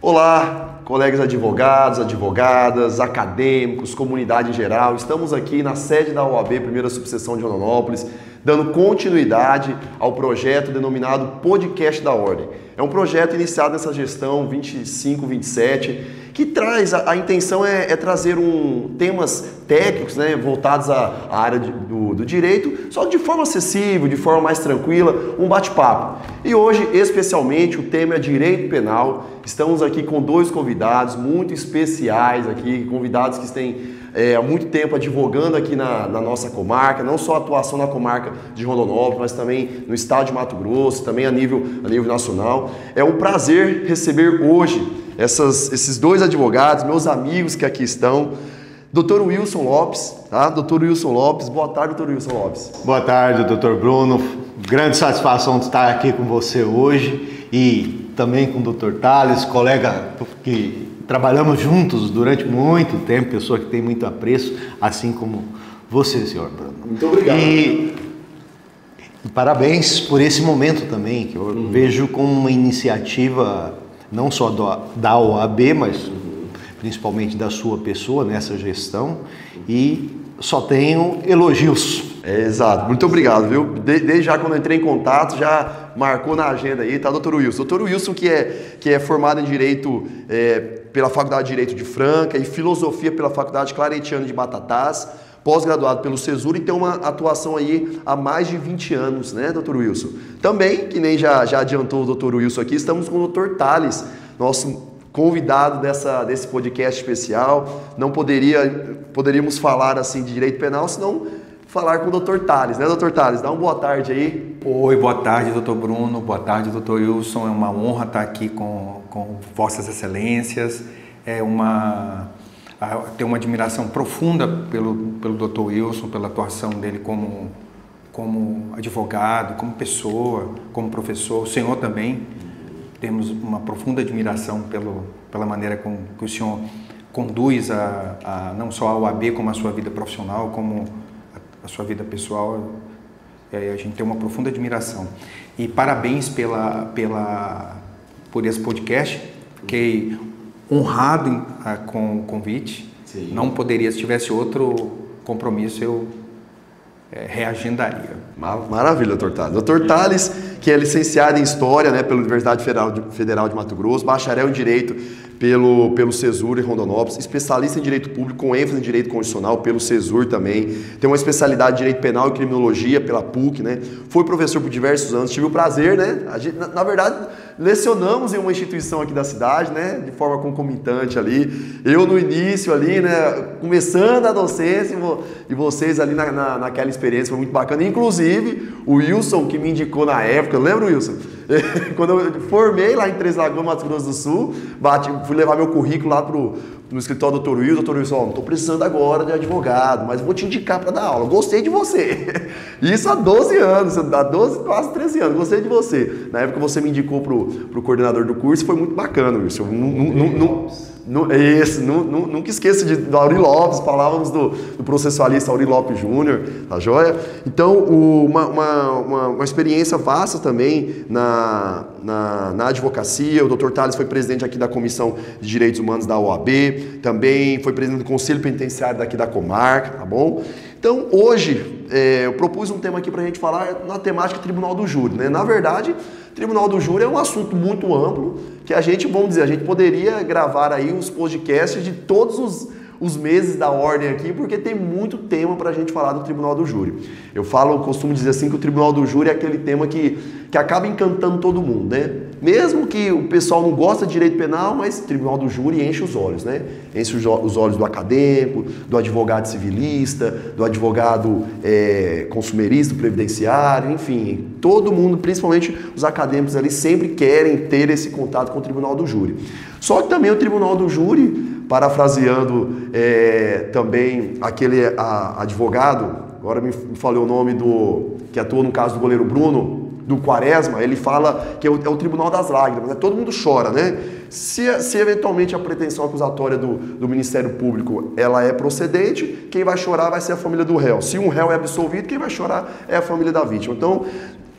Olá, colegas advogados, advogadas, acadêmicos, comunidade em geral. Estamos aqui na sede da OAB, primeira subseção de Rondonópolis, dando continuidade ao projeto denominado Podcast da Ordem. É um projeto iniciado nessa gestão 25-27, que traz, a intenção é trazer temas técnicos, né, voltados à área do direito, só de forma acessível, de forma mais tranquila, um bate-papo. E hoje, especialmente, o tema é direito penal. Estamos aqui com dois convidados muito especiais aqui, convidados que têm há muito tempo advogando aqui na nossa comarca, não só a atuação na comarca de Rondonópolis, mas também no estado de Mato Grosso, também a nível nacional. É um prazer receber hoje esses dois advogados, meus amigos que aqui estão. Dr. Wilson Lopes, tá? Dr. Wilson Lopes, boa tarde, Dr. Wilson Lopes. Boa tarde, Dr. Bruno. Grande satisfação de estar aqui com você hoje e também com o Dr. Thales, colega que trabalhamos juntos durante muito tempo, pessoa que tem muito apreço, assim como você, senhor Bruno. Muito obrigado. E parabéns por esse momento também, que eu vejo como uma iniciativa não só da OAB, mas principalmente da sua pessoa nessa gestão, e só tenho elogios. Exato, muito obrigado, viu? Desde já quando eu entrei em contato, já marcou na agenda aí, tá, Dr. Wilson? Dr. Wilson que é formado em Direito pela Faculdade de Direito de Franca e Filosofia pela Faculdade Claretiano de Batatas, pós-graduado pelo Cesur e tem uma atuação aí há mais de 20 anos, né, Dr. Wilson? Também, que nem já adiantou o Dr. Wilson aqui, estamos com o Dr. Thales, nosso convidado desse podcast especial. Não poderíamos falar assim de direito penal, senão falar com o Dr. Thales, né, Dr. Thales? Dá uma boa tarde aí. Oi, boa tarde, Dr. Bruno, boa tarde, Dr. Wilson. É uma honra estar aqui com Vossas Excelências. Tenho uma admiração profunda pelo Dr. Wilson, pela atuação dele como advogado, como pessoa, como professor. O senhor também. Temos uma profunda admiração pela maneira que o senhor conduz não só a OAB, como a sua vida profissional, como a sua vida pessoal. A gente tem uma profunda admiração. E parabéns por esse podcast. Fiquei honrado com o convite. Sim. Não poderia, se tivesse outro compromisso, eu reagendaria. Maravilha, Dr. Thales. Dr. Thales, que é licenciado em História, né, pela Universidade Federal de Mato Grosso, bacharel em Direito pelo Cesur em Rondonópolis, especialista em Direito Público com ênfase em Direito Constitucional pelo Cesur também, tem uma especialidade em Direito Penal e Criminologia pela PUC, né, foi professor por diversos anos, tive o prazer, né, na verdade, lecionamos em uma instituição aqui da cidade, né, de forma concomitante ali, eu no início ali, né, começando a docência e vocês ali naquela experiência, foi muito bacana, inclusive o Wilson que me indicou na época, lembra, Wilson? Quando eu formei lá em Três Lagoas, Mato Grosso do Sul, fui levar meu currículo lá no escritório do Dr. Wilson. Dr. Wilson, não estou precisando agora de advogado, mas vou te indicar para dar aula. Gostei de você. Isso há 12 anos, há 12, quase 13 anos. Gostei de você. Na época você me indicou pro coordenador do curso, foi muito bacana, Wilson. Nunca esqueça do Auri Lopes, falávamos do processualista Auri Lopes Júnior, tá joia? Então, uma experiência vasta também na advocacia. O Dr. Thales foi presidente aqui da Comissão de Direitos Humanos da OAB, também foi presidente do Conselho Penitenciário daqui da comarca, tá bom? Então, hoje, eu propus um tema aqui pra gente falar na temática Tribunal do Júri, né? Na verdade, Tribunal do Júri é um assunto muito amplo que a gente poderia gravar aí os podcasts de todos os meses da ordem aqui, porque tem muito tema para a gente falar do Tribunal do Júri. Eu costumo dizer assim que o Tribunal do Júri é aquele tema que acaba encantando todo mundo, né? Mesmo que o pessoal não gosta de direito penal, mas o Tribunal do Júri enche os olhos, né? Enche os olhos do acadêmico, do advogado civilista, do advogado consumerista, do previdenciário, enfim. Todo mundo, principalmente os acadêmicos ali, sempre querem ter esse contato com o Tribunal do Júri. Só que também o Tribunal do Júri, parafraseando também aquele advogado, agora me falou o nome que atua no caso do goleiro Bruno, do Quaresma, ele fala que é o Tribunal das Lágrimas, né? Todo mundo chora, né? Se eventualmente a pretensão acusatória do Ministério Público ela é procedente, quem vai chorar vai ser a família do réu. Se um réu é absolvido, quem vai chorar é a família da vítima. Então,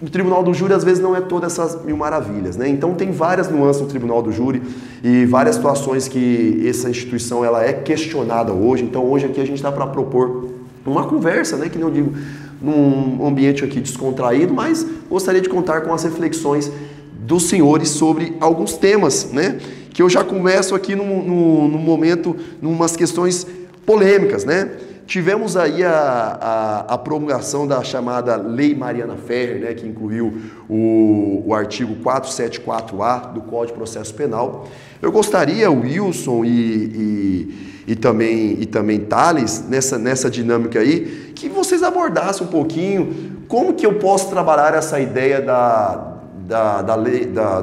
o tribunal do júri às vezes não é todas essas mil maravilhas, né? Então tem várias nuances no tribunal do júri e várias situações que essa instituição ela é questionada hoje. Então hoje aqui a gente está para propor uma conversa, né? Que não digo num ambiente aqui descontraído, mas gostaria de contar com as reflexões dos senhores sobre alguns temas, né? Que eu já começo aqui no momento, numas questões polêmicas, né? Tivemos aí a promulgação da chamada Lei Mariana Ferrer, né, que incluiu o artigo 474A do Código de Processo Penal. Eu gostaria, Wilson e também Thales, nessa dinâmica aí, que vocês abordassem um pouquinho como que eu posso trabalhar essa ideia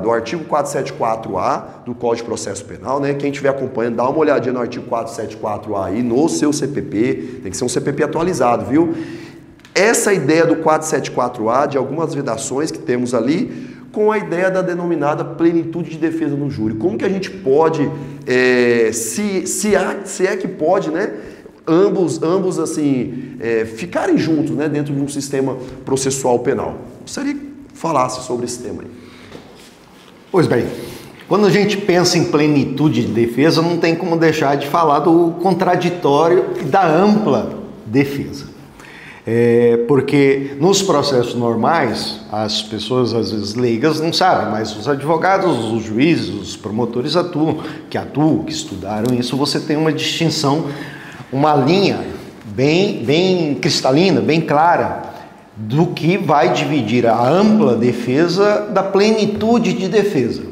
do artigo 474A do Código de Processo Penal, né? Quem estiver acompanhando, dá uma olhadinha no artigo 474A aí no seu CPP, tem que ser um CPP atualizado, viu? Essa ideia do 474A, de algumas vedações que temos ali, com a ideia da denominada plenitude de defesa no júri. Como que a gente pode, se é que pode, né? Ambos assim, ficarem juntos, né? Dentro de um sistema processual penal. Gostaria que falasse sobre esse tema aí. Pois bem, quando a gente pensa em plenitude de defesa, não tem como deixar de falar do contraditório e da ampla defesa. Porque nos processos normais, as pessoas às vezes leigas não sabem, mas os advogados, os juízes, os promotores que estudaram isso, você tem uma distinção, uma linha bem cristalina, bem clara, do que vai dividir a ampla defesa da plenitude de defesa.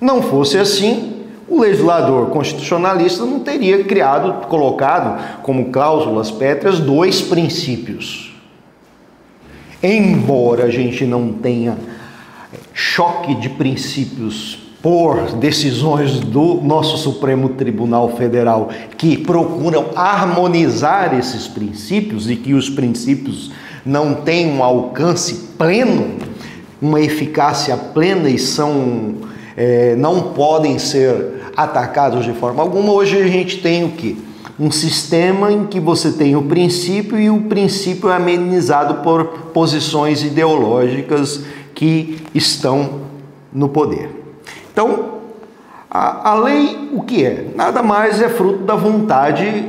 Não fosse assim, o legislador constitucionalista não teria colocado como cláusulas pétreas 2 princípios. Embora a gente não tenha choque de princípios por decisões do nosso Supremo Tribunal Federal que procuram harmonizar esses princípios e que os princípios não têm um alcance pleno, uma eficácia plena e não podem ser atacados de forma alguma. Hoje a gente tem o quê? Um sistema em que você tem o princípio e o princípio é amenizado por posições ideológicas que estão no poder. Então, a lei o que é? Nada mais é fruto da vontade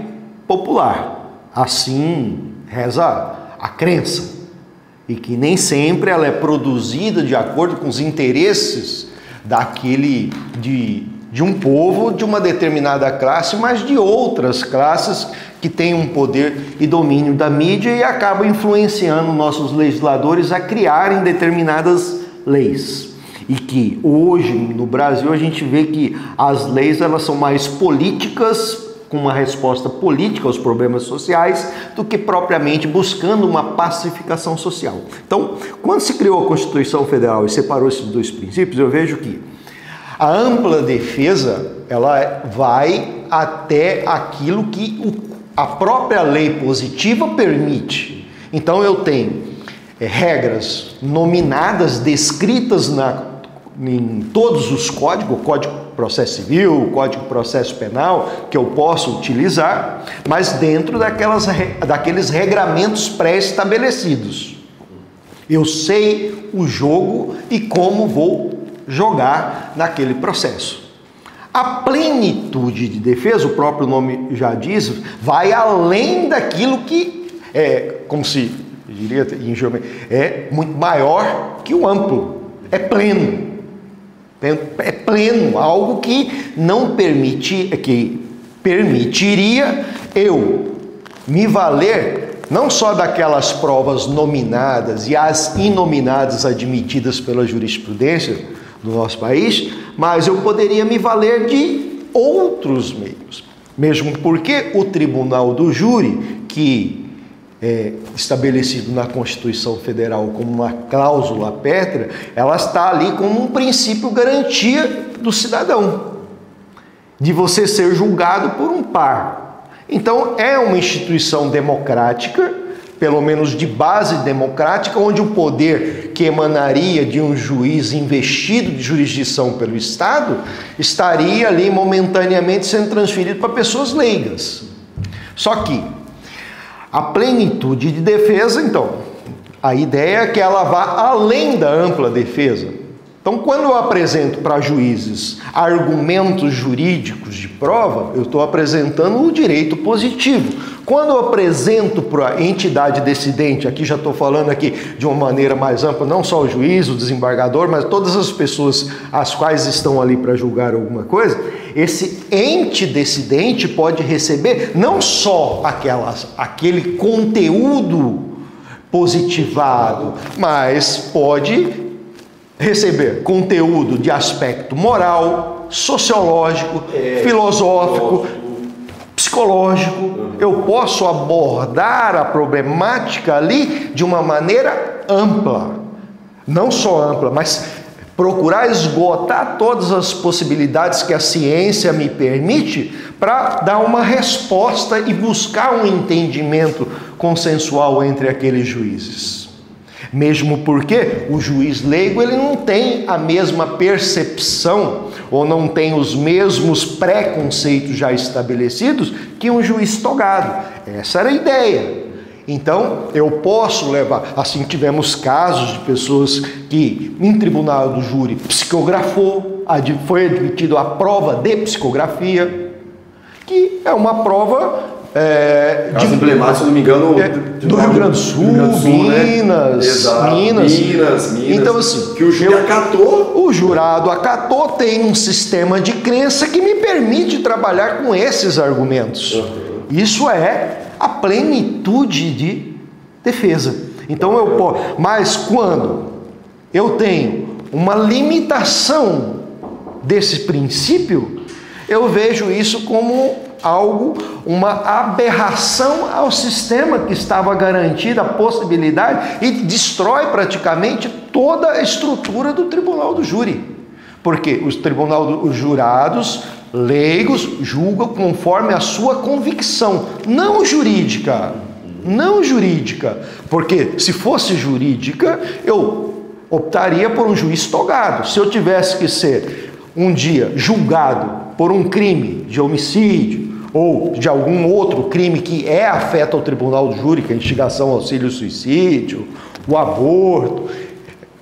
popular. Assim reza a crença, e que nem sempre ela é produzida de acordo com os interesses de um povo, de uma determinada classe, mas de outras classes que têm um poder e domínio da mídia e acabam influenciando nossos legisladores a criarem determinadas leis. E que hoje no Brasil a gente vê que as leis elas são mais políticas, com uma resposta política aos problemas sociais, do que propriamente buscando uma pacificação social. Então, quando se criou a Constituição Federal e separou esses 2 princípios, eu vejo que a ampla defesa, ela vai até aquilo que a própria lei positiva permite. Então, eu tenho regras nominadas, descritas em todos os códigos, o Código de Processo Civil, o Código de Processo Penal, que eu posso utilizar, mas dentro daqueles regramentos pré-estabelecidos. Eu sei o jogo e como vou jogar naquele processo. A plenitude de defesa, o próprio nome já diz, vai além daquilo que como se diria em geometria, é muito maior que o amplo, é pleno. É pleno, algo que permitiria eu me valer não só daquelas provas nominadas e as inominadas admitidas pela jurisprudência do nosso país, mas eu poderia me valer de outros meios. Mesmo porque o Tribunal do Júri, que é estabelecido na Constituição Federal como uma cláusula pétrea, ela está ali como um princípio garantia do cidadão, de você ser julgado por um par. Então é uma instituição democrática, pelo menos de base democrática, onde o poder que emanaria de um juiz investido de jurisdição pelo Estado estaria ali momentaneamente sendo transferido para pessoas leigas. Só que a plenitude de defesa, então, A ideia é que ela vá além da ampla defesa. Então, quando eu apresento para juízes argumentos jurídicos de prova, eu estou apresentando o direito positivo. Quando eu apresento para a entidade decidente, aqui já estou falando aqui de uma maneira mais ampla, não só o juiz, o desembargador, mas todas as pessoas as quais estão ali para julgar alguma coisa, esse ente decidente pode receber não só aquele conteúdo positivado, mas pode receber conteúdo de aspecto moral, sociológico, filosófico, psicológico. Eu posso abordar a problemática ali de uma maneira ampla, não só ampla, mas procurar esgotar todas as possibilidades que a ciência me permite para dar uma resposta e buscar um entendimento consensual entre aqueles juízes. Mesmo porque o juiz leigo ele não tem a mesma percepção ou não tem os mesmos preconceitos já estabelecidos que um juiz togado. Essa era a ideia. Então, eu posso levar... Assim, tivemos casos de pessoas que, em tribunal do júri, psicografou, foi admitido a prova de psicografia, que é uma prova... caso emblemático, se não me engano, do Rio Grande do Sul, Minas, né? Exato, Minas. Então, assim, que o júri acatou. O jurado acatou, tem um sistema de crença que me permite trabalhar com esses argumentos. Isso é a plenitude de defesa. Então eu posso, mas quando eu tenho uma limitação desse princípio, eu vejo isso como algo, uma aberração ao sistema que estava garantida a possibilidade e destrói praticamente toda a estrutura do tribunal do júri. Porque os jurados leigos julgam conforme a sua convicção, não jurídica, porque se fosse jurídica, eu optaria por um juiz togado. Se eu tivesse que ser um dia julgado por um crime de homicídio ou de algum outro crime que afeta o tribunal do júri, que é a instigação, auxílio, suicídio, o aborto,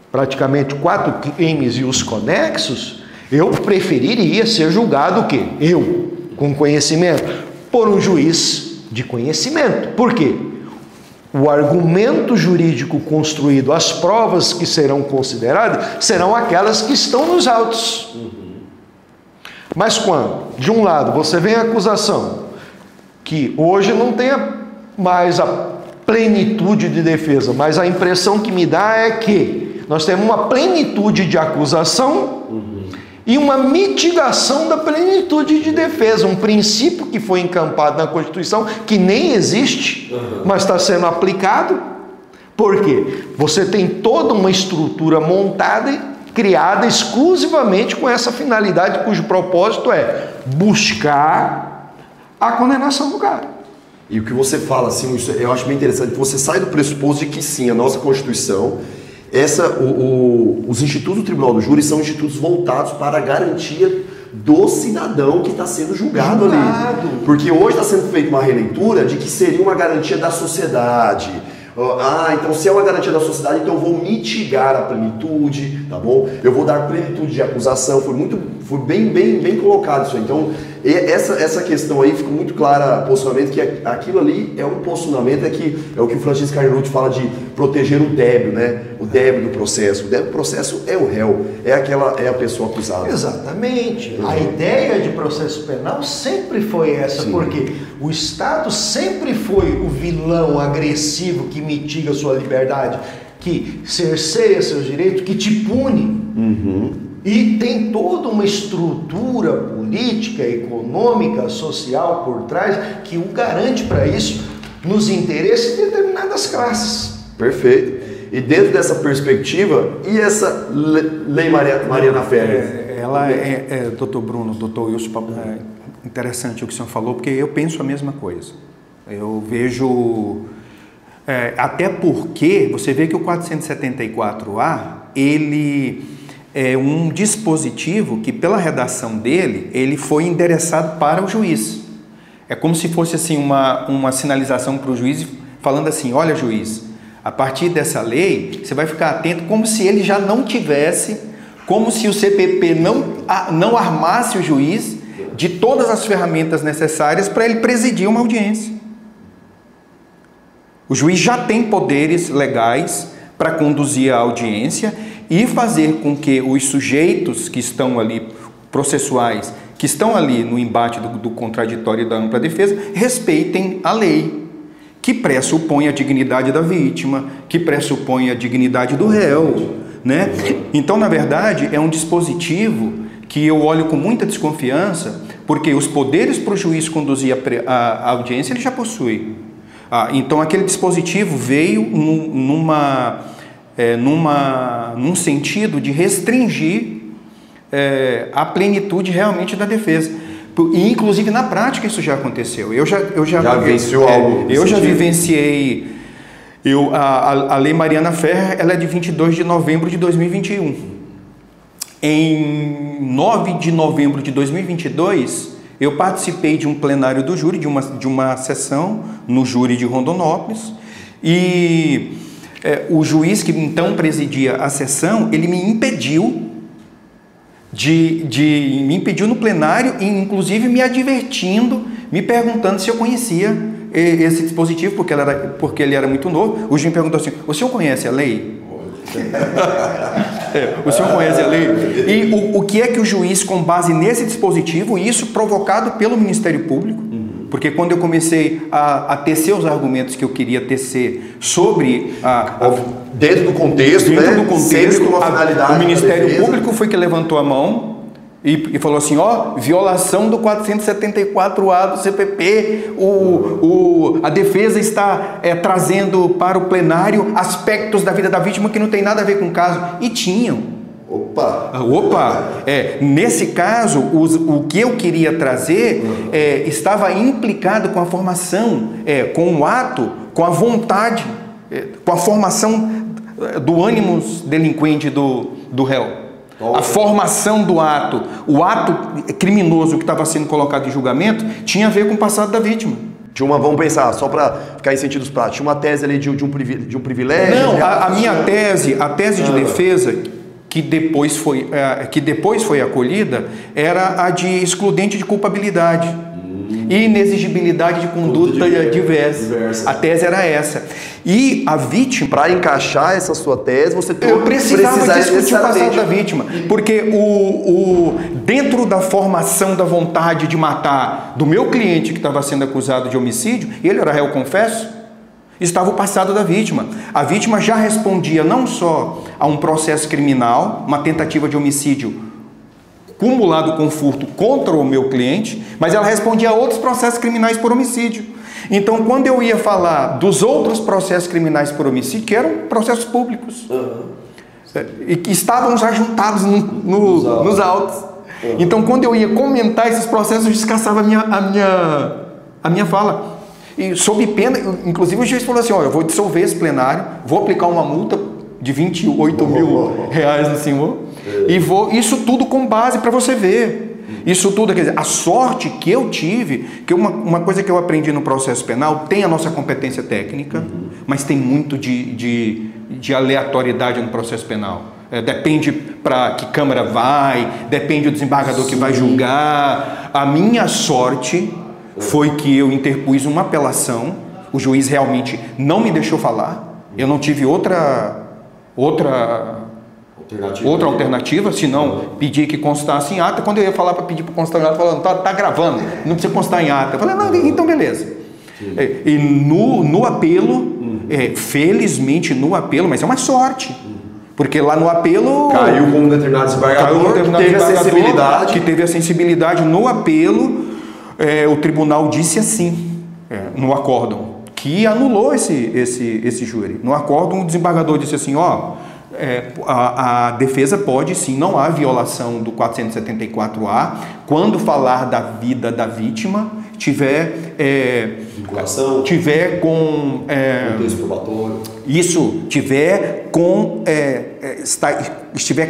praticamente 4 crimes e os conexos, eu preferiria ser julgado o quê? Eu, com conhecimento, por um juiz de conhecimento. Por quê? O argumento jurídico construído, as provas que serão consideradas, serão aquelas que estão nos autos. Mas quando, de um lado, você vem a acusação, que hoje não tem mais a plenitude de defesa, mas a impressão que me dá é que nós temos uma plenitude de acusação e uma mitigação da plenitude de defesa, um princípio que foi encampado na Constituição, que nem existe, mas está sendo aplicado. Por quê? Você tem toda uma estrutura montada e criada exclusivamente com essa finalidade, cujo propósito é buscar a condenação do cara. E o que você fala, assim, isso eu acho bem interessante, você sai do pressuposto de que sim, a nossa Constituição, os institutos do Tribunal do Júri são institutos voltados para a garantia do cidadão que está sendo julgado ali. Porque hoje está sendo feita uma releitura de que seria uma garantia da sociedade. Então se é uma garantia da sociedade, então eu vou mitigar a plenitude, tá bom? Eu vou dar plenitude de acusação, foi bem colocado isso aí. Então, essa questão aí ficou muito clara, posicionamento, que aquilo ali é um posicionamento, é o que o Francisco Carnerucci fala de proteger o débil, né? O débil do processo. O débil do processo é o réu, é a pessoa acusada. Exatamente. A ideia de processo penal sempre foi essa, porque o Estado sempre foi o vilão agressivo que mitiga sua liberdade, que cerceia seus direitos, que te pune. E tem toda uma estrutura política, econômica, social por trás que o garante para isso nos interesses de determinadas classes. Perfeito. E dentro dessa perspectiva, e essa Lei Mariana Ferrer? Ela doutor Bruno, doutor Wilson, interessante o que o senhor falou, porque eu penso a mesma coisa. Eu vejo... até porque você vê que o 474A, ele é um dispositivo que, pela redação dele, ele foi endereçado para o juiz. É como se fosse assim uma sinalização para o juiz falando assim: olha, juiz, A partir dessa lei, você vai ficar atento como se ele já não tivesse, como se o CPP não armasse o juiz de todas as ferramentas necessárias para ele presidir uma audiência. O juiz já tem poderes legais para conduzir a audiência e fazer com que os sujeitos que estão ali, processuais, que estão ali no embate do contraditório e da ampla defesa, respeitem a lei, que pressupõe a dignidade da vítima, que pressupõe a dignidade do réu, né? Então, na verdade, é um dispositivo que eu olho com muita desconfiança, porque os poderes para o juiz conduzir a audiência ele já possui. Então, aquele dispositivo veio num sentido de restringir a plenitude realmente da defesa. E, inclusive, na prática, isso já aconteceu. Eu já vivenciei. A Lei Mariana Ferrer, ela é de 22 de novembro de 2021. Em 9 de novembro de 2022, eu participei de um plenário do júri, de uma sessão no júri de Rondonópolis, e o juiz que então presidia a sessão, ele me impediu no plenário, e inclusive me advertindo, me perguntando se eu conhecia esse dispositivo, porque ele era muito novo. O juiz me perguntou assim: o senhor conhece a lei? O senhor conhece a lei? E o que é que o juiz, com base nesse dispositivo, e isso provocado pelo Ministério Público, porque quando eu comecei a tecer os argumentos que eu queria tecer sobre dentro do contexto, sempre com uma finalidade, o Ministério Público foi que levantou a mão e falou assim: violação do 474A do CPP, a defesa está trazendo para o plenário aspectos da vida da vítima que não tem nada a ver com o caso. E tinham. Nesse caso, o que eu queria trazer estava implicado com a formação, com o ato, com a vontade, com a formação do ânimos delinquente do réu. A formação do ato, o ato criminoso que estava sendo colocado em julgamento, tinha a ver com o passado da vítima. Vamos pensar, só para ficar em sentidos práticos, tinha uma tese ali de um privilégio? Não, a minha tese, a tese de defesa, que depois foi acolhida, era a de excludente de culpabilidade e inexigibilidade de conduta diversa. A tese era essa. E a vítima... Para encaixar essa sua tese, eu precisava discutir o passado da vítima, porque dentro da formação da vontade de matar do meu cliente que estava sendo acusado de homicídio, ele era réu confesso, estava o passado da vítima. A vítima já respondia não só a um processo criminal, uma tentativa de homicídio cumulado com furto contra o meu cliente, mas ela respondia a outros processos criminais por homicídio. Então, quando eu ia falar dos outros processos criminais por homicídio, que eram processos públicos, e que estavam já juntados nos autos. Então, quando eu ia comentar esses processos, eu descansava a minha fala. E sob pena, inclusive o juiz falou assim: eu vou dissolver esse plenário, vou aplicar uma multa de 28 mil reais no senhor, e isso tudo com base para você ver. Isso tudo, quer dizer, a sorte que eu tive, que uma coisa que eu aprendi no processo penal, tem a nossa competência técnica, mas tem muito de aleatoriedade no processo penal. Depende para que câmara vai, depende do desembargador que vai julgar. A minha sorte foi que eu interpus uma apelação, o juiz realmente não me deixou falar, eu não tive outra alternativa, senão pedir que constasse em ata. Quando eu ia falar para pedir para constar em ata, falando: tá gravando, não precisa constar em ata. Eu falei: não, então beleza. E no apelo, felizmente no apelo, mas é uma sorte, porque lá no apelo caiu com um determinado desembargador que teve a sensibilidade no apelo. O tribunal disse assim, no acórdão, que anulou esse júri. No acórdão, o desembargador disse assim: a defesa pode sim, não há violação do 474A quando falar da vida da vítima tiver com contexto probatório. Isso, estiver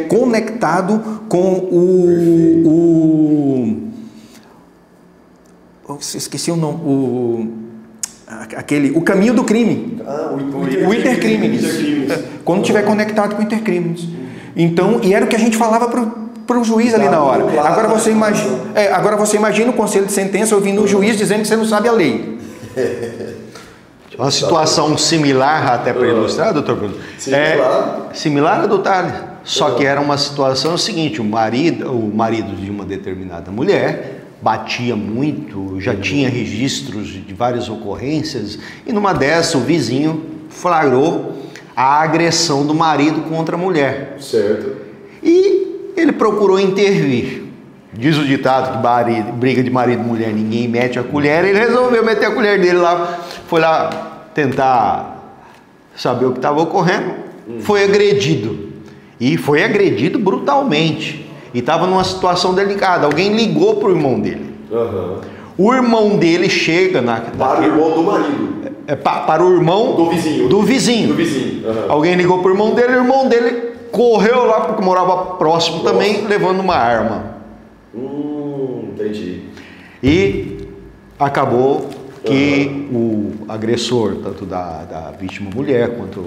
conectado com esqueci o nome, o caminho do crime. O intercrimes. Quando estiver conectado com o intercrimes. Então, e era o que a gente falava para o juiz ali na hora. Agora você imagina o conselho de sentença ouvindo o juiz dizendo que você não sabe a lei. Uma situação similar, até para ilustrar, doutor Bruno, similar a do Thales, só que era uma situação seguinte: o marido de uma determinada mulher batia muito, já tinha registros de várias ocorrências, e numa dessas o vizinho flagrou a agressão do marido contra a mulher. Certo. E ele procurou intervir. Diz o ditado que briga de marido e mulher, ninguém mete a colher. Ele resolveu meter a colher dele lá, foi lá tentar saber o que estava ocorrendo, foi agredido. E foi agredido brutalmente. E estava numa situação delicada. Alguém ligou para o irmão dele. O irmão dele chega para o irmão do marido. Para o irmão do vizinho. Alguém ligou para o irmão dele, e o irmão dele correu lá, porque morava próximo também, levando uma arma. Entendi. E acabou que o agressor, tanto da vítima mulher, quanto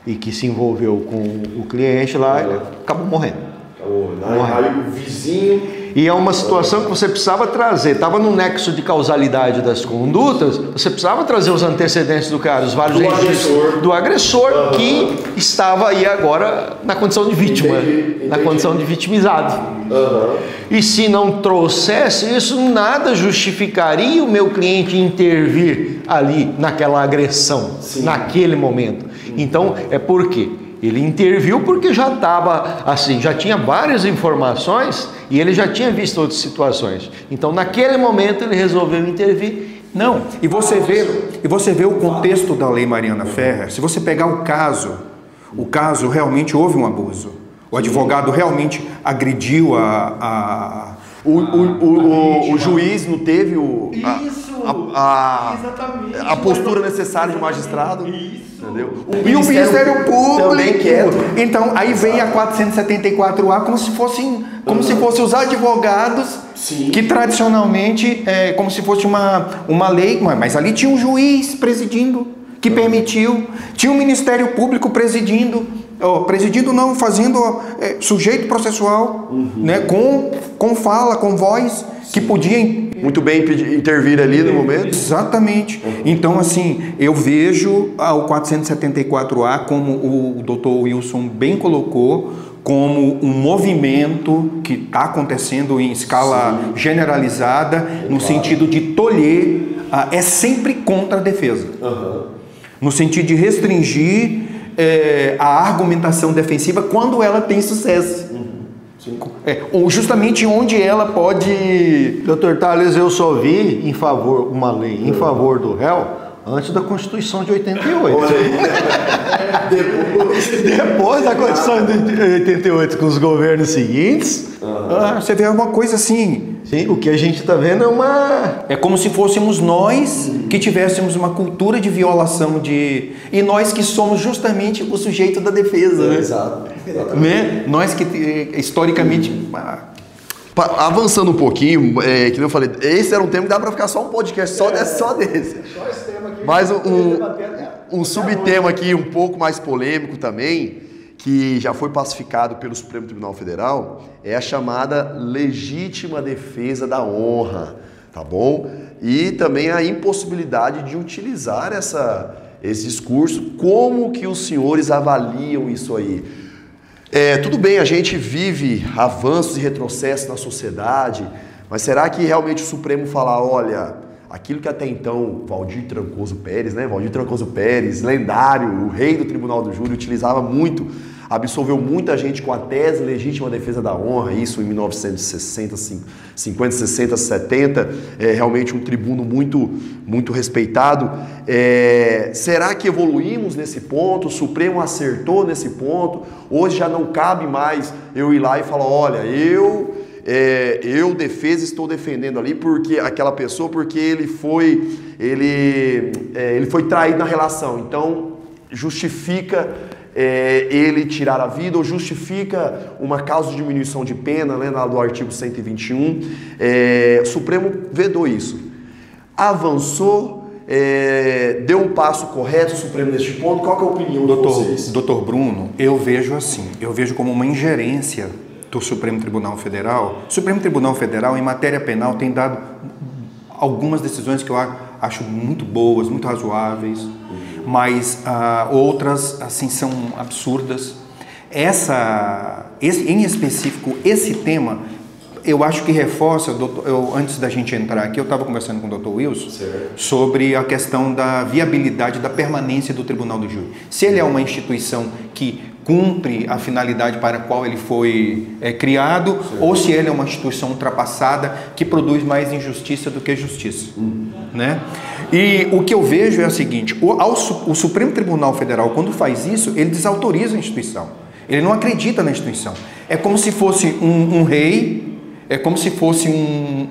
e que se envolveu com o cliente lá, ele acabou morrendo. Aí o vizinho... E é uma situação que você precisava trazer, estava no nexo de causalidade das condutas, você precisava trazer os antecedentes do cara, os vários registros do agressor que estava aí agora na condição de vítima, na condição de vitimizado. E se não trouxesse isso, nada justificaria o meu cliente intervir ali naquela agressão, naquele momento. Então, é por quê? Ele interviu porque já estava assim, já tinha várias informações e ele já tinha visto outras situações. Então, naquele momento, ele resolveu intervir. Não, e você vê o contexto da Lei Mariana Ferrer. Se você pegar o caso realmente houve um abuso. O advogado realmente agrediu o juiz não teve a postura necessária de magistrado. Entendeu? E o Ministério Público também quer. Então, aí vem a 474A como se fossem os advogados que tradicionalmente como se fosse uma lei, mas ali tinha um juiz presidindo que permitiu, tinha um Ministério Público presidindo não, fazendo sujeito processual, né, com fala, com voz, que podia muito bem intervir ali no momento. Exatamente. Então, assim, eu vejo o 474A, como o doutor Wilson bem colocou, como um movimento que está acontecendo em escala generalizada, no sentido de tolher, é sempre contra a defesa. No sentido de restringir a argumentação defensiva quando ela tem sucesso. Ou justamente onde ela pode... Doutor Thales, eu só vi uma lei em favor do réu antes da Constituição de 88. Depois da Constituição de 88, com os governos seguintes... você vê uma coisa assim... Sim, o que a gente está vendo é uma... É como se fôssemos nós que tivéssemos uma cultura de violação de... E nós que somos justamente o sujeito da defesa. Né? Exato. Né? Nós que, historicamente... Avançando um pouquinho, que eu falei, esse era um tema que dá para ficar só um podcast só desse. Só esse tema aqui. Mas um subtema aqui um pouco mais polêmico também, que já foi pacificado pelo Supremo Tribunal Federal, é a chamada legítima defesa da honra, tá bom? E também a impossibilidade de utilizar esse discurso. Como que os senhores avaliam isso aí? Tudo bem, a gente vive avanços e retrocessos na sociedade, mas será que realmente o Supremo fala, olha, aquilo que até então Valdir Trancoso Pérez, né? Valdir Trancoso Pérez, lendário, o rei do Tribunal do Júri, utilizava muito, absolveu muita gente com a tese legítima defesa da honra, isso em 1960, 50, 60, 70, realmente um tribuno muito respeitado. Será que evoluímos nesse ponto? O Supremo acertou nesse ponto? Hoje já não cabe mais eu ir lá e falar, olha, eu estou defendendo ali porque aquela pessoa, porque ele foi traído na relação, então justifica ele tirar a vida, ou justifica uma causa de diminuição de pena, né, do artigo 121. O Supremo vedou isso. Avançou, deu um passo correto o Supremo neste ponto? Qual que é a opinião de vocês? Doutor Bruno, eu vejo assim, eu vejo como uma ingerência do Supremo Tribunal Federal. O Supremo Tribunal Federal, em matéria penal, tem dado algumas decisões que eu acho muito boas, muito razoáveis, mas outras, assim, são absurdas. Em específico, esse tema, eu acho que reforça, antes da gente entrar aqui, eu estava conversando com o Dr. Wilson sobre a questão da viabilidade da permanência do Tribunal do Júri. Se ele é uma instituição que cumpre a finalidade para a qual ele foi criado, ou se ele é uma instituição ultrapassada que produz mais injustiça do que justiça. Né? E o que eu vejo é o seguinte, o Supremo Tribunal Federal, quando faz isso, ele desautoriza a instituição. Ele não acredita na instituição. É como se fosse um rei, é como se fosse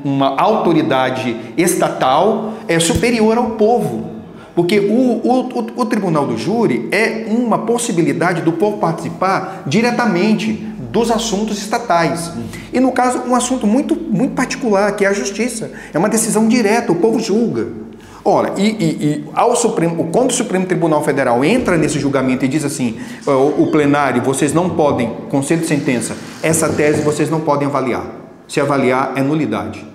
uma autoridade estatal superior ao povo. Porque o Tribunal do Júri é uma possibilidade do povo participar diretamente dos assuntos estatais. E no caso, um assunto muito, muito particular, que é a justiça. É uma decisão direta, o povo julga. Ora, quando o Supremo Tribunal Federal entra nesse julgamento e diz assim, o plenário, vocês não podem, conselho de sentença, essa tese vocês não podem avaliar. Se avaliar é nulidade.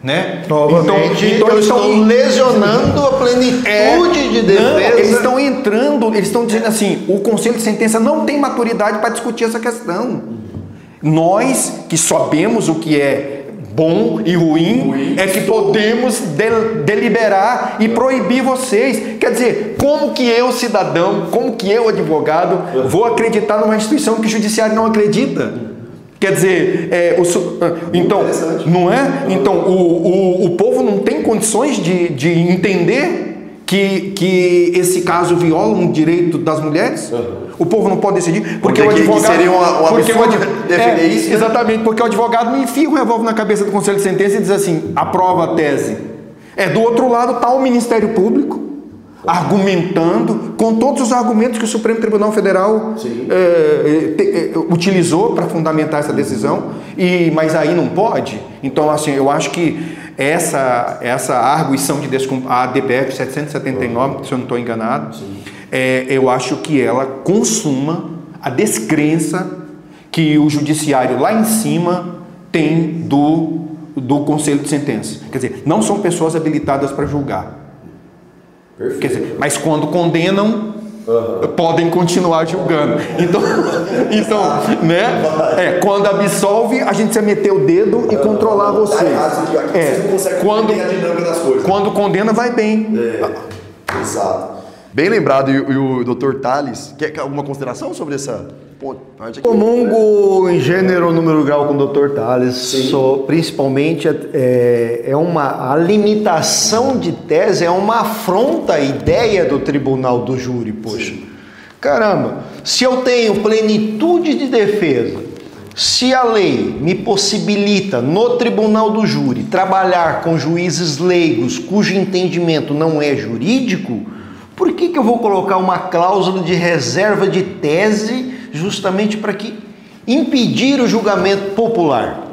Né? Novamente, então eles estão lesionando a plenitude de defesa. Não, eles estão dizendo assim, o conselho de sentença não tem maturidade para discutir essa questão. Nós, que sabemos o que é bom e ruim, é que podemos deliberar e proibir vocês. Quer dizer, como que eu, cidadão, como que eu, advogado, vou acreditar numa instituição que o judiciário não acredita? Quer dizer, então, não é? Então, o povo não tem condições de entender que esse caso viola um direito das mulheres? O povo não pode decidir? Porque o advogado... seria um absurdo defender isso, né? Exatamente, porque o advogado me enfia o revólver na cabeça do conselho de sentença e diz assim, aprova a tese. Do outro lado está o Ministério Público, argumentando com todos os argumentos que o Supremo Tribunal Federal utilizou para fundamentar essa decisão, mas aí não pode. Então, assim, eu acho que essa arguição de a ADPF 779, se eu não estou enganado, eu acho que ela consuma a descrença que o judiciário lá em cima tem do conselho de sentença. Quer dizer, não são pessoas habilitadas para julgar. Quer dizer, mas quando condenam, podem continuar julgando. Então, né? Quando absolve, a gente precisa meter o dedo e controlar vocês. Quando condena, vai bem. Exato. Bem lembrado. E o Dr. Tales, quer alguma consideração sobre essa parte aqui? Comungo em gênero, número, grau com o Dr. Tales, principalmente a limitação de tese é uma afronta à ideia do Tribunal do Júri, poxa. Caramba, se eu tenho plenitude de defesa, se a lei me possibilita no Tribunal do Júri trabalhar com juízes leigos cujo entendimento não é jurídico, por que eu vou colocar uma cláusula de reserva de tese justamente para impedir o julgamento popular?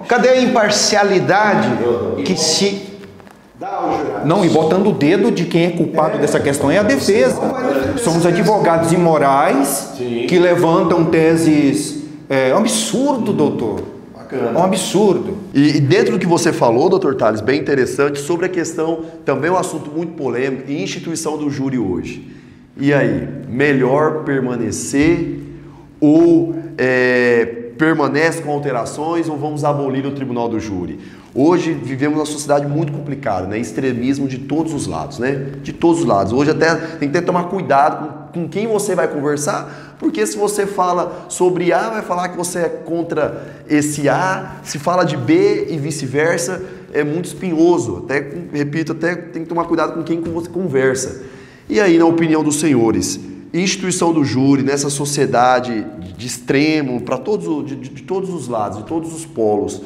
Cadê a imparcialidade que se dá ao jurado? Não, e botando o dedo de quem é culpado dessa questão é a defesa. São os advogados imorais que levantam teses. É um absurdo, doutor. É um absurdo. E dentro do que você falou, doutor Tales, bem interessante, sobre a questão, também um assunto muito polêmico, instituição do júri hoje. E aí, melhor permanecer ou permanece com alterações ou vamos abolir o Tribunal do Júri? Hoje vivemos uma sociedade muito complicada, né? Extremismo de todos os lados, né? De todos os lados. Hoje até tem que tomar cuidado com quem você vai conversar, porque se você fala sobre A, vai falar que você é contra esse A, se fala de B e vice-versa, é muito espinhoso. Repito, tem que tomar cuidado com quem você conversa. E aí, na opinião dos senhores, instituição do júri, nessa sociedade de extremo, para de todos os lados, de todos os polos,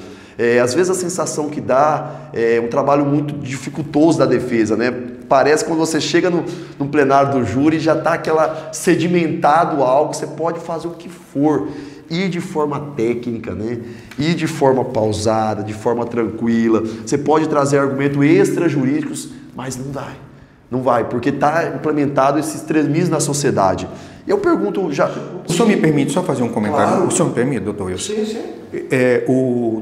às vezes a sensação que dá é um trabalho muito dificultoso da defesa, né? Parece que quando você chega no plenário do júri já está sedimentado algo, você pode fazer o que for. ir de forma técnica, né? Ir de forma pausada, de forma tranquila. Você pode trazer argumentos extrajurídicos, mas não vai. Não vai, porque está implementado esse extremismo na sociedade. Eu pergunto já... O senhor me permite só fazer um comentário? Claro. O senhor me permite, doutor Wilson? Sim, sim.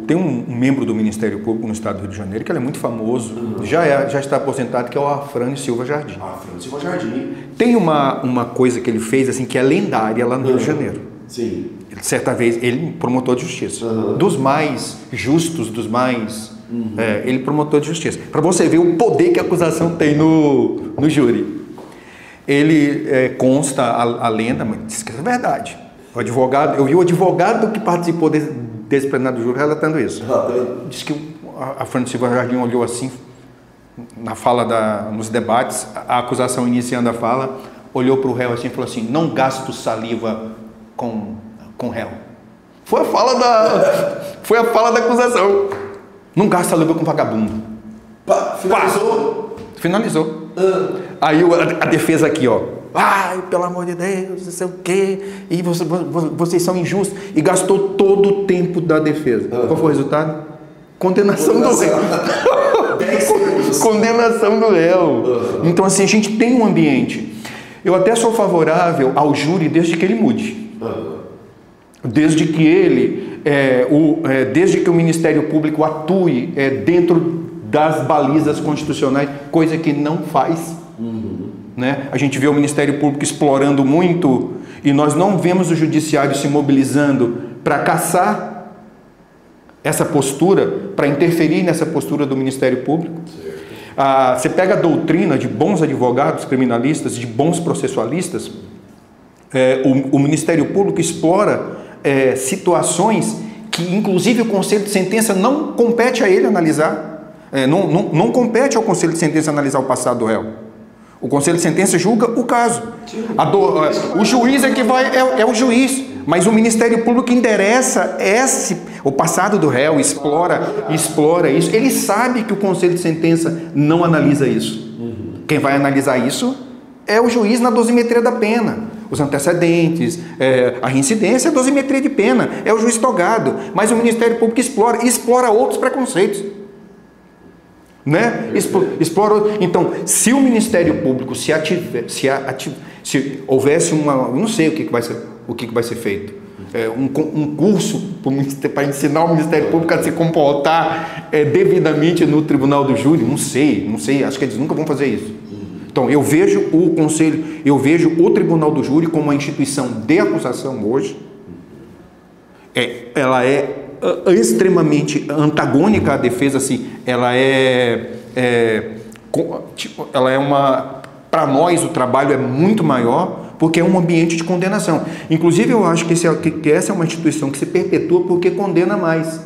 Tem um membro do Ministério Público no estado do Rio de Janeiro, que ele é muito famoso, já está aposentado, que é o Afrânio Silva Jardim. Afrânio Silva Jardim. Tem uma coisa que ele fez assim que é lendária lá no Rio de Janeiro. Sim. Certa vez, ele promotor de justiça. Dos mais justos, dos mais... ele promotor de justiça. Para você ver o poder que a acusação tem no júri. Ele consta a lenda, mas diz que é verdade. O advogado, eu vi o advogado que participou desse plenário do júri relatando isso. Diz que a Fernanda Silva Jardim olhou assim, na fala nos debates, a acusação iniciando a fala, olhou para o réu assim e falou assim: não gasto saliva com réu. Foi a fala da acusação. Não gasta saliva com vagabundo. Finalizou. Aí a defesa aqui, ó. Ai, pelo amor de Deus, não sei o quê. E vocês são injustos. E gastou todo o tempo da defesa. Qual foi o resultado? Condenação do réu. Condenação do réu. Então, assim, a gente tem um ambiente. Eu até sou favorável ao júri desde que ele mude. Desde que desde que o Ministério Público atue dentro das balizas constitucionais, coisa que não faz. Né? A gente vê o Ministério Público explorando muito e nós não vemos o Judiciário se mobilizando para caçar essa postura, para interferir nessa postura do Ministério Público. Você pega a doutrina de bons advogados criminalistas, de bons processualistas, o Ministério Público explora situações que, inclusive, o Conselho de Sentença não compete a ele analisar, não compete ao Conselho de Sentença analisar o passado do réu. O Conselho de Sentença julga o caso. O juiz é que vai, é o juiz, mas o Ministério Público endereça o passado do réu, explora isso. Ele sabe que o Conselho de Sentença não analisa isso. Quem vai analisar isso é o juiz na dosimetria da pena. Os antecedentes, a reincidência, a dosimetria de pena, é o juiz togado, mas o Ministério Público explora outros preconceitos, né? Então, se o Ministério Público se houvesse não sei o que vai ser feito, um curso para ensinar o Ministério Público a se comportar devidamente no Tribunal do Júri, não sei, acho que eles nunca vão fazer isso. Então, eu vejo o Tribunal do Júri como uma instituição de acusação hoje. Ela é extremamente antagônica à defesa, assim, para nós o trabalho é muito maior, porque é um ambiente de condenação. Inclusive, eu acho que essa é uma instituição que se perpetua porque condena mais.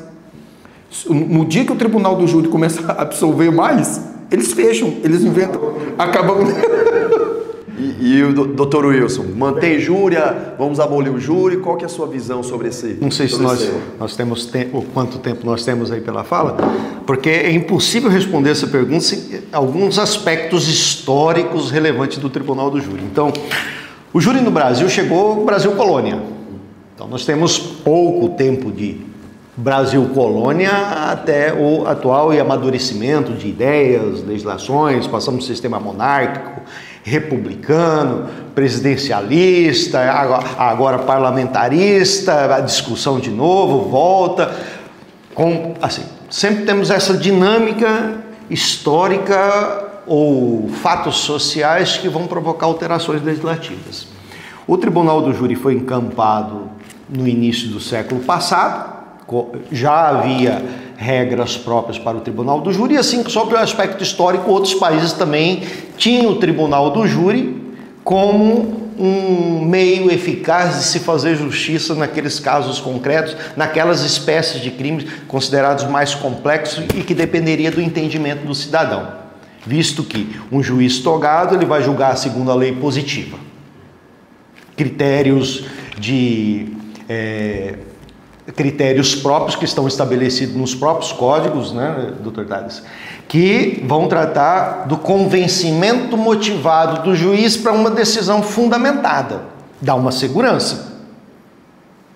No dia que o Tribunal do Júri começa a absolver mais, eles fecham, eles inventam, acabam... E o doutor Wilson, mantém júri, vamos abolir o júri, qual que é a sua visão sobre esse... Não sei se nós temos tempo, quanto tempo nós temos aí pela fala, porque é impossível responder essa pergunta sem alguns aspectos históricos relevantes do Tribunal do Júri. Então, o júri no Brasil chegou Brasil colônia. Então, nós temos pouco tempo de Brasil colônia até o atual e amadurecimento de ideias, legislações, passamos do sistema monárquico, republicano, presidencialista, agora parlamentarista, a discussão de novo, volta, assim, sempre temos essa dinâmica histórica ou fatos sociais que vão provocar alterações legislativas. O Tribunal do Júri foi encampado no início do século passado, já havia regras próprias para o Tribunal do Júri, assim que sobre o aspecto histórico, outros países também tinham o Tribunal do Júri como um meio eficaz de se fazer justiça naqueles casos concretos, naquelas espécies de crimes considerados mais complexos e que dependeria do entendimento do cidadão, visto que um juiz togado ele vai julgar segundo a lei positiva. Critérios próprios que estão estabelecidos nos próprios códigos, né, doutor Tales, que vão tratar do convencimento motivado do juiz para uma decisão fundamentada, dá uma segurança.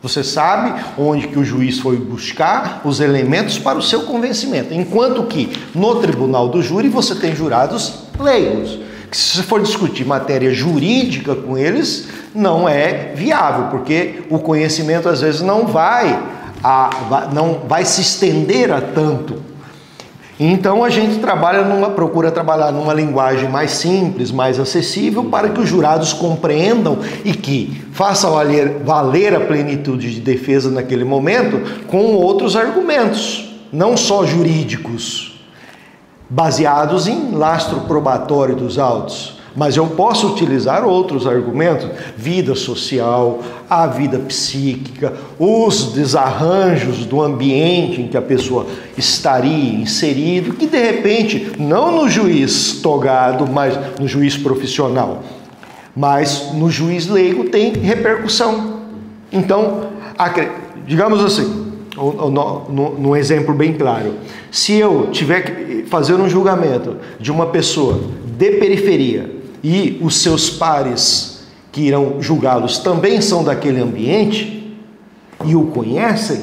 Você sabe onde que o juiz foi buscar os elementos para o seu convencimento. Enquanto que no tribunal do júri você tem jurados leigos, que se você for discutir matéria jurídica com eles, não é viável, porque o conhecimento às vezes não vai se estender a tanto. Então a gente procura trabalhar numa linguagem mais simples, mais acessível, para que os jurados compreendam e que façam valer a plenitude de defesa naquele momento com outros argumentos, não só jurídicos, baseados em lastro probatório dos autos. Mas eu posso utilizar outros argumentos, vida social, a vida psíquica, os desarranjos do ambiente em que a pessoa estaria inserido, que de repente, não no juiz togado, mas no juiz profissional, mas no juiz leigo tem repercussão. Então, digamos assim, num exemplo bem claro, se eu tiver que fazer um julgamento de uma pessoa de periferia, e os seus pares que irão julgá-los também são daquele ambiente e o conhecem,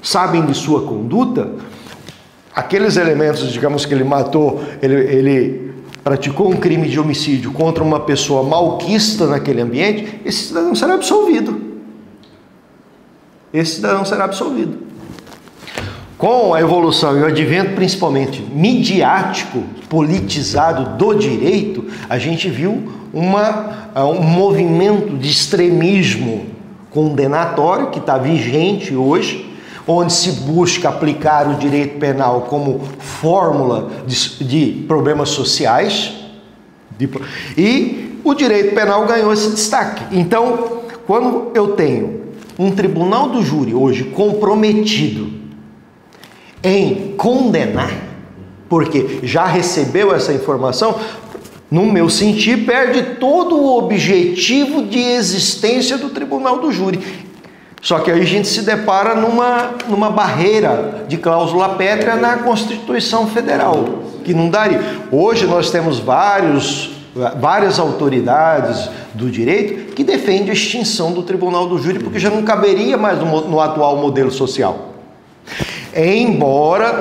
sabem de sua conduta, aqueles elementos, digamos que ele matou, ele praticou um crime de homicídio contra uma pessoa malquista naquele ambiente, esse cidadão será absolvido. Esse cidadão será absolvido. Com a evolução e o advento principalmente midiático, politizado do direito, a gente viu um movimento de extremismo condenatório que está vigente hoje, onde se busca aplicar o direito penal como fórmula de problemas sociais, e o direito penal ganhou esse destaque. Então, quando eu tenho um tribunal do júri hoje comprometido em condenar, porque já recebeu essa informação, no meu sentir, perde todo o objetivo de existência do tribunal do júri. Só que aí a gente se depara numa barreira de cláusula pétrea na Constituição Federal, que não daria. Hoje nós temos várias autoridades do direito que defendem a extinção do tribunal do júri, porque já não caberia mais no atual modelo social. Embora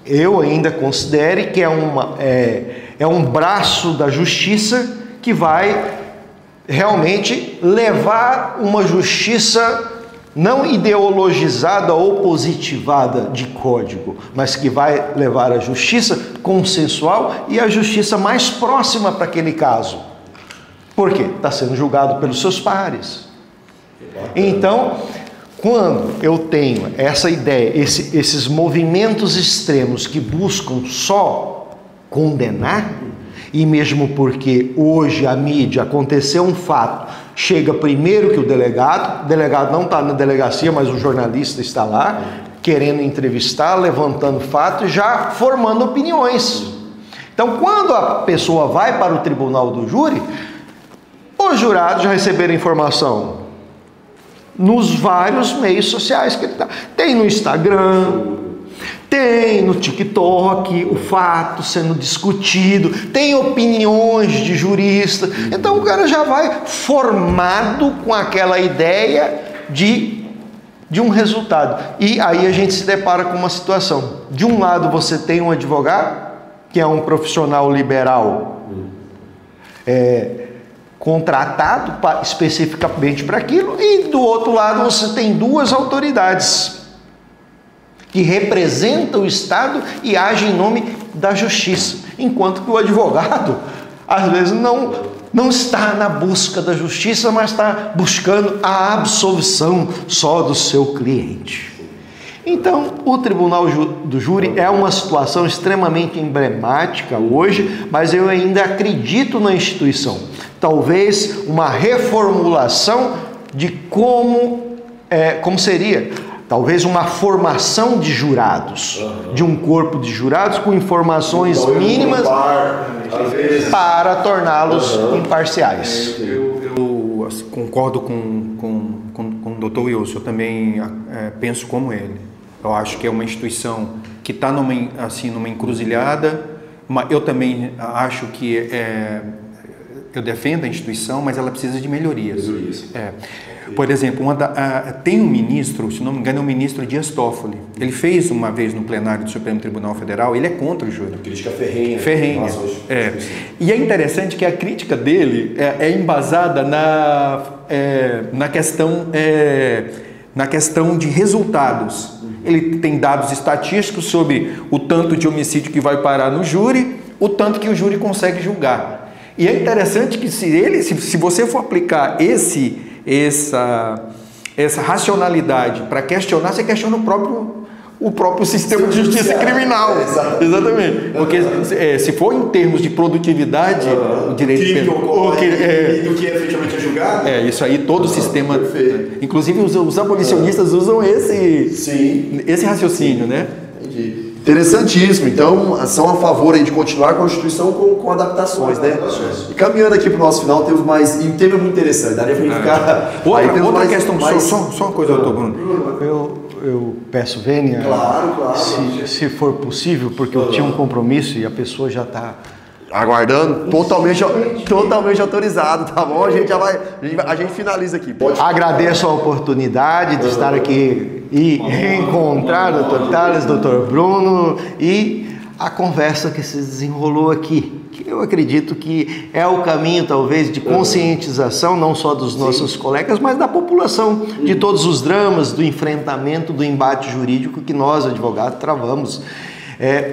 eu ainda considere que é um braço da justiça que vai realmente levar uma justiça não ideologizada ou positivada de código, mas que vai levar a justiça consensual e a justiça mais próxima para aquele caso. Por quê? Está sendo julgado pelos seus pares. Então, quando eu tenho essa ideia, esses movimentos extremos que buscam só condenar, e mesmo porque hoje a mídia aconteceu um fato, chega primeiro que o delegado não está na delegacia, mas o jornalista está lá, querendo entrevistar, levantando fato e já formando opiniões. Então, quando a pessoa vai para o tribunal do júri, os jurados já receberam informação nos vários meios sociais que ele está. Tem no Instagram, tem no TikTok o fato sendo discutido, tem opiniões de jurista. Então o cara já vai formado com aquela ideia de um resultado. E aí a gente se depara com uma situação. De um lado você tem um advogado, que é um profissional liberal, contratado especificamente para aquilo, e do outro lado você tem duas autoridades que representam o Estado e agem em nome da justiça, enquanto que o advogado às vezes não está na busca da justiça, mas está buscando a absolvição só do seu cliente. Então, o Tribunal do Júri é uma situação extremamente emblemática hoje, mas eu ainda acredito na instituição. Talvez uma reformulação de como seria, talvez uma formação de jurados, de um corpo de jurados com informações mínimas para torná-los imparciais. Eu concordo com o Dr. Wilson, eu também penso como ele. Eu acho que é uma instituição que está numa encruzilhada, mas eu também acho que eu defendo a instituição, mas ela precisa de melhorias. Por exemplo, tem um ministro, se não me engano, é o ministro Dias Toffoli. Ele fez uma vez no plenário do Supremo Tribunal Federal, ele é contra o júri. Crítica ferrenha. Ferrenha. E é interessante que a crítica dele é embasada na questão de resultados. Ele tem dados estatísticos sobre o tanto de homicídio que vai parar no júri, o tanto que o júri consegue julgar. E é interessante que se você for aplicar essa racionalidade para questionar, você questiona o próprio sistema de justiça criminal. Exatamente. Porque se for em termos de produtividade, o direito do que efetivamente é julgado. Isso aí, todo o sistema. Inclusive os abolicionistas usam esse raciocínio, né? Entendi. Interessantíssimo. Então, são a favor aí de continuar a Constituição com adaptações, né? E caminhando aqui para o nosso final, temos mais. E um tema muito interessante, daria para a gente ficar. Outra questão, só uma coisa, doutor Bruno. Eu peço, Vênia, se for possível, porque eu tinha um compromisso e a pessoa já está aguardando, totalmente autorizado, tá bom? A gente finaliza aqui. Agradeço a oportunidade de estar aqui e reencontrar o Dr. Tales, Dr. Bruno e a conversa que se desenrolou aqui. Que eu acredito que é o caminho, talvez, de conscientização, não só dos nossos colegas, mas da população, de todos os dramas, do enfrentamento, do embate jurídico que nós, advogados, travamos.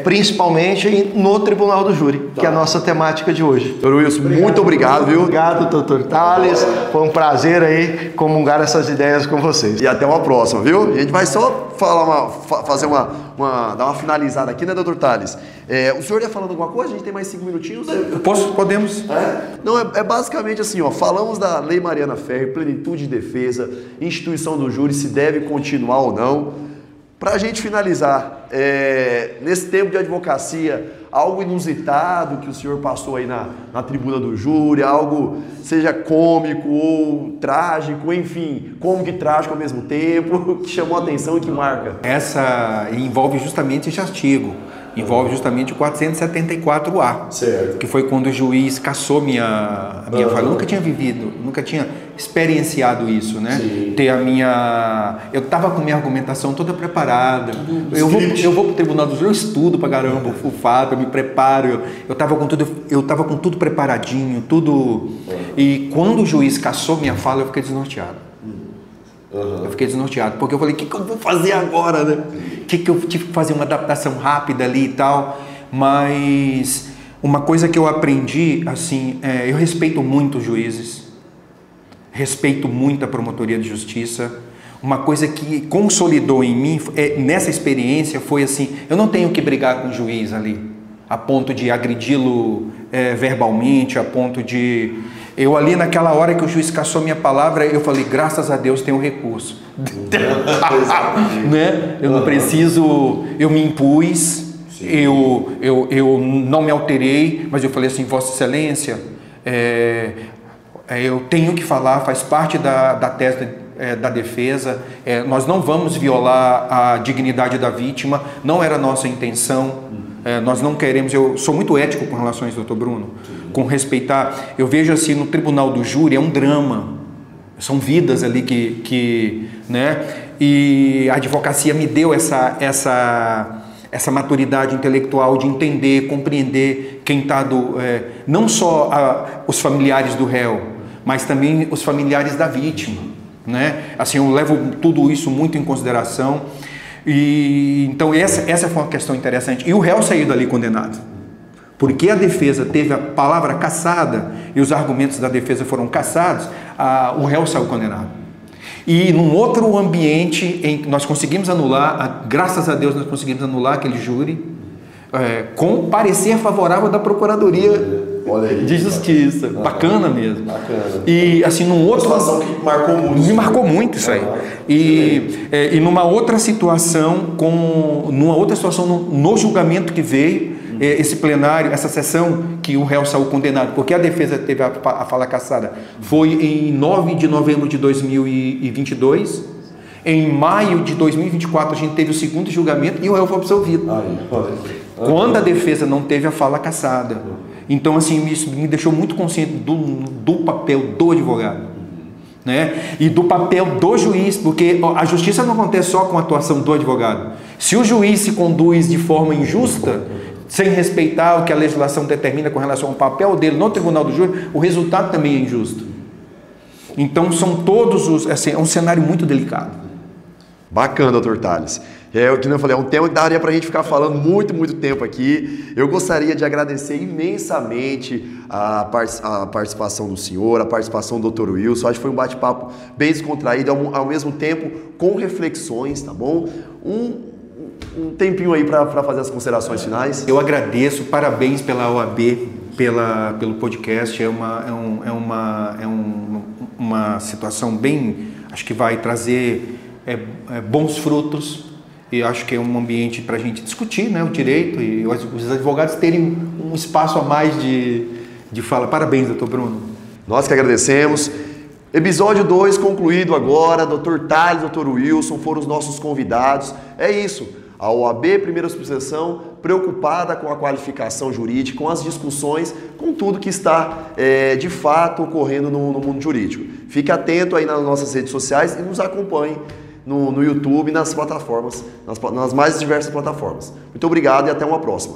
Principalmente no Tribunal do Júri, que é a nossa temática de hoje. Doutor Wilson, muito obrigado, viu? Obrigado, doutor Tales. Foi um prazer aí comungar essas ideias com vocês. E até uma próxima, viu? A gente vai só dar uma finalizada aqui, né, doutor Tales? O senhor ia falando alguma coisa? A gente tem mais 5 minutinhos? Podemos. Não, é basicamente assim, ó, falamos da Lei Mariana Ferrer, plenitude de defesa, instituição do júri, se deve continuar ou não. Para a gente finalizar, nesse tempo de advocacia, algo inusitado que o senhor passou aí na tribuna do júri, algo seja cômico ou trágico, enfim, cômico e trágico ao mesmo tempo, que chamou a atenção e que marca? Essa envolve justamente esse artigo. Envolve justamente o 474A, certo. Que foi quando o juiz cassou a minha fala. Eu nunca tinha vivido, nunca tinha experienciado isso, né? Sim. Eu estava com minha argumentação toda preparada. Eu vou para o Tribunal do Júri, eu estudo pra caramba o fato, eu me preparo. Eu estava com tudo preparadinho, tudo. E quando o juiz cassou minha fala, eu fiquei desnorteado. Eu fiquei desnorteado, porque eu falei, o que eu vou fazer agora, né? Que eu tive que fazer uma adaptação rápida ali e tal, mas uma coisa que eu aprendi, assim, eu respeito muito os juízes, respeito muito a promotoria de justiça. Uma coisa que consolidou em mim, nessa experiência, foi assim, eu não tenho que brigar com o juiz ali, a ponto de agredi-lo verbalmente, a ponto de... Eu ali naquela hora que o juiz cassou minha palavra, eu falei, graças a Deus tem um recurso. Né? Eu não preciso, eu me impus, eu não me alterei, mas eu falei assim, Vossa Excelência, eu tenho que falar, faz parte da tese da defesa, nós não vamos violar a dignidade da vítima, não era nossa intenção, nós não queremos, eu sou muito ético com relação a isso, doutor Bruno, com respeitar, eu vejo assim, no Tribunal do Júri é um drama, são vidas ali né, e a advocacia me deu essa maturidade intelectual de entender, compreender quem está não só os familiares do réu, mas também os familiares da vítima, né? Assim, eu levo tudo isso muito em consideração. E então essa foi uma questão interessante. E o réu saiu dali condenado, porque a defesa teve a palavra cassada e os argumentos da defesa foram cassados, o réu saiu condenado. E num outro ambiente em que nós conseguimos anular, graças a Deus nós conseguimos anular aquele júri, com parecer favorável da Procuradoria de Justiça. Bacana mesmo. Bacana. E assim, num outro... Uma situação que marcou muito. Me marcou muito isso aí. E numa outra situação, no julgamento que veio, esse plenário, essa sessão que o réu saiu condenado, porque a defesa teve a fala cassada, foi em 9 de novembro de 2022. Em maio de 2024 a gente teve o segundo julgamento e o réu foi absolvido. Quando a defesa não teve a fala cassada. Então, assim, isso me deixou muito consciente do papel do advogado, né? E do papel do juiz, porque a justiça não acontece só com a atuação do advogado. Se o juiz se conduz de forma injusta, sem respeitar o que a legislação determina com relação ao papel dele no tribunal do júri, o resultado também é injusto. Então, são todos os... Assim, é um cenário muito delicado. Bacana, doutor Tales. O que eu falei, é um tema que daria para a gente ficar falando muito tempo aqui. Eu gostaria de agradecer imensamente a participação do senhor, a participação do doutor Wilson. Acho que foi um bate-papo bem descontraído, ao mesmo tempo com reflexões, tá bom? Um tempinho aí para fazer as considerações finais. Eu agradeço, parabéns pela OAB, pelo podcast. É uma situação bem, acho que vai trazer bons frutos, e acho que é um ambiente para a gente discutir, né, o direito, e os advogados terem um espaço a mais de fala. Parabéns, doutor Bruno. Nós que agradecemos. Episódio 2 concluído agora. Dr. Tales, Dr. Wilson foram os nossos convidados. É isso. A OAB, primeira subseção, preocupada com a qualificação jurídica, com as discussões, com tudo que está de fato ocorrendo no mundo jurídico. Fique atento aí nas nossas redes sociais e nos acompanhe no YouTube e nas plataformas, nas mais diversas plataformas. Muito obrigado e até uma próxima.